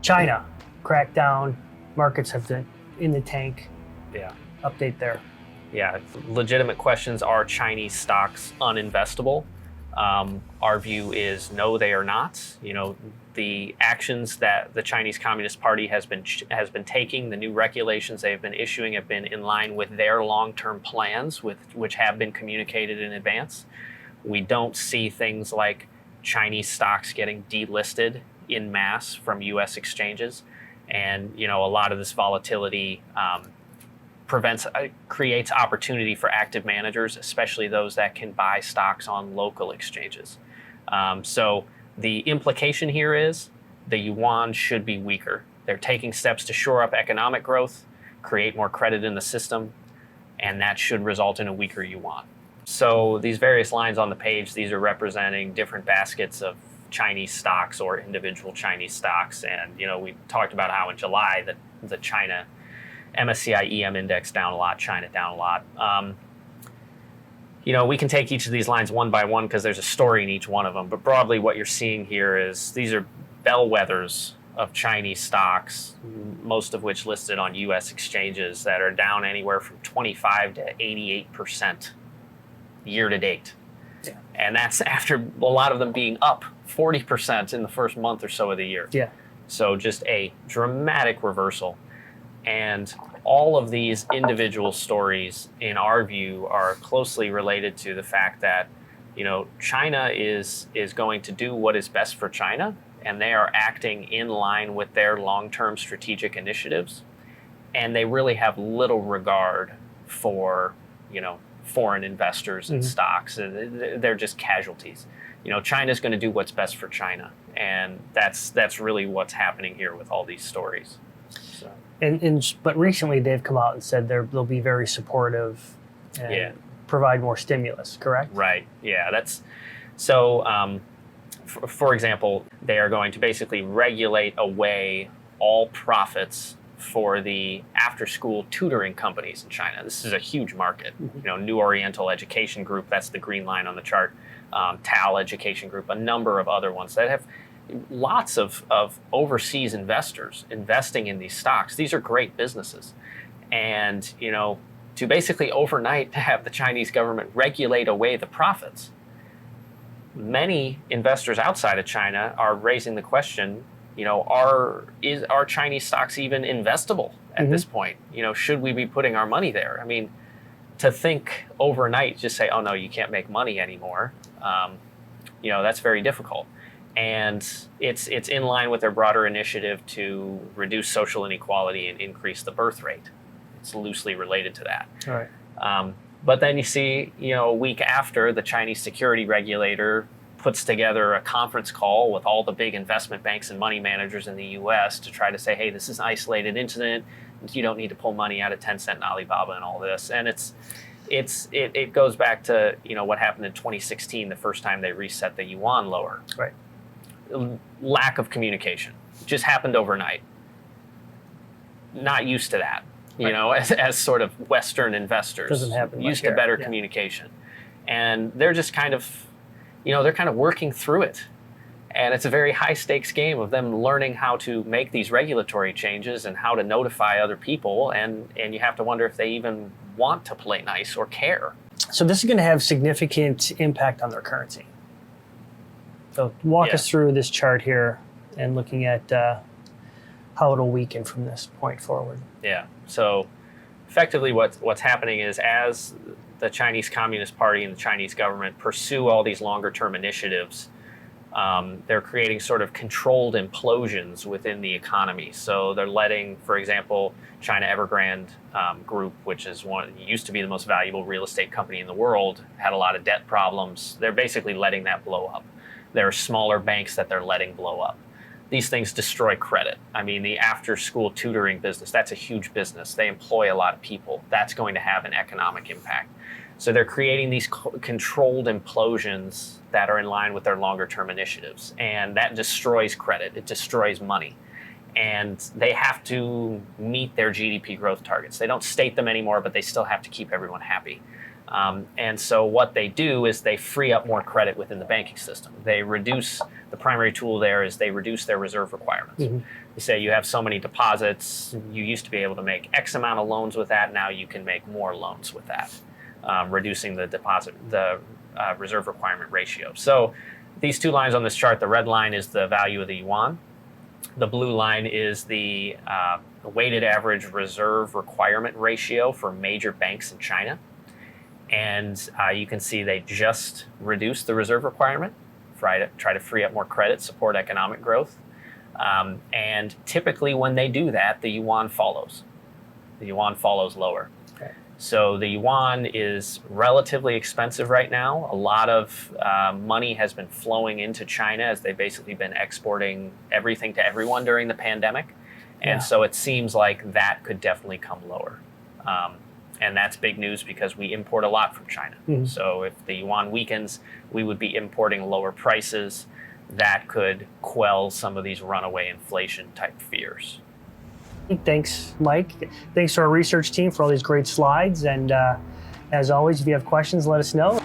China, crackdown, markets have been in the tank. Yeah. Update there. Yeah, legitimate questions. Are Chinese stocks uninvestable? Our view is no, they are not. The actions that the Chinese Communist Party has been taking, the new regulations they've been issuing, have been in line with their long-term plans, which have been communicated in advance. We don't see things like Chinese stocks getting delisted in mass from U.S. exchanges, and a lot of this volatility creates opportunity for active managers, especially those that can buy stocks on local exchanges. So the implication here is the yuan should be weaker. They're taking steps to shore up economic growth, create more credit in the system, and that should result in a weaker yuan. So these various lines on the page, these are representing different baskets of Chinese stocks or individual Chinese stocks. And we talked about how in July the China MSCI EM index down a lot, China down a lot. We can take each of these lines one by one because there's a story in each one of them. But broadly, what you're seeing here is these are bellwethers of Chinese stocks, most of which listed on U.S. exchanges, that are down anywhere from 25 to 88% year to date. Yeah. And that's after a lot of them being up 40% in the first month or so of the year. Yeah. So just a dramatic reversal. And all of these individual stories, in our view, are closely related to the fact that, China is going to do what is best for China, and they are acting in line with their long-term strategic initiatives. And they really have little regard for, foreign investors and stocks. They're just casualties. China's going to do what's best for China, and that's really what's happening here with all these stories. So. But recently they've come out and said they'll be very supportive and provide more stimulus, correct? Right. Yeah. That's so. For example, they are going to basically regulate away all profits for the after-school tutoring companies in China. This is a huge market. New Oriental Education Group, that's the green line on the chart. TAL Education Group, a number of other ones that have lots of overseas investors investing in these stocks. These are great businesses. And, to basically overnight to have the Chinese government regulate away the profits, many investors outside of China are raising the question, are Chinese stocks even investable at this point? Should we be putting our money there? I mean, to think overnight, just say, oh no, you can't make money anymore, that's very difficult. And it's in line with their broader initiative to reduce social inequality and increase the birth rate. It's loosely related to that. All right. But then you see, a week after, the Chinese security regulator puts together a conference call with all the big investment banks and money managers in the U.S. to try to say, hey, this is an isolated incident. You don't need to pull money out of Tencent and Alibaba and all this. And it goes back to what happened in 2016, the first time they reset the yuan lower. Right. Lack of communication just happened overnight. Not used to that, as sort of Western investors. Doesn't happen used to better communication, and they're just kind of, they're kind of working through it, and it's a very high stakes game of them learning how to make these regulatory changes and how to notify other people, and you have to wonder if they even want to play nice or care. So this is going to have significant impact on their currency. So walk us through this chart here and looking at how it'll weaken from this point forward. Yeah. So effectively what's happening is, as the Chinese Communist Party and the Chinese government pursue all these longer term initiatives, they're creating sort of controlled implosions within the economy. So they're letting, for example, China Evergrande Group, which is used to be the most valuable real estate company in the world, had a lot of debt problems. They're basically letting that blow up. There are smaller banks that they're letting blow up. These things destroy credit. I mean, the after-school tutoring business, that's a huge business. They employ a lot of people. That's going to have an economic impact. So they're creating these controlled implosions that are in line with their longer-term initiatives. And that destroys credit. It destroys money. And they have to meet their GDP growth targets. They don't state them anymore, but they still have to keep everyone happy. And so what they do is they free up more credit within the banking system. They reduce, the primary tool there is they reduce their reserve requirements. Mm-hmm. You say you have so many deposits, you used to be able to make X amount of loans with that, now you can make more loans with that, reducing the reserve requirement ratio. So these two lines on this chart, the red line is the value of the yuan. The blue line is the weighted average reserve requirement ratio for major banks in China. And you can see they just reduced the reserve requirement, try to free up more credit, support economic growth. And typically when they do that, the yuan follows. The yuan follows lower. Okay. So the yuan is relatively expensive right now. A lot of money has been flowing into China as they've basically been exporting everything to everyone during the pandemic. And so it seems like that could definitely come lower. And that's big news because we import a lot from China. Mm-hmm. So if the yuan weakens, we would be importing lower prices. That could quell some of these runaway inflation type fears. Thanks, Mike. Thanks to our research team for all these great slides. And as always, if you have questions, let us know.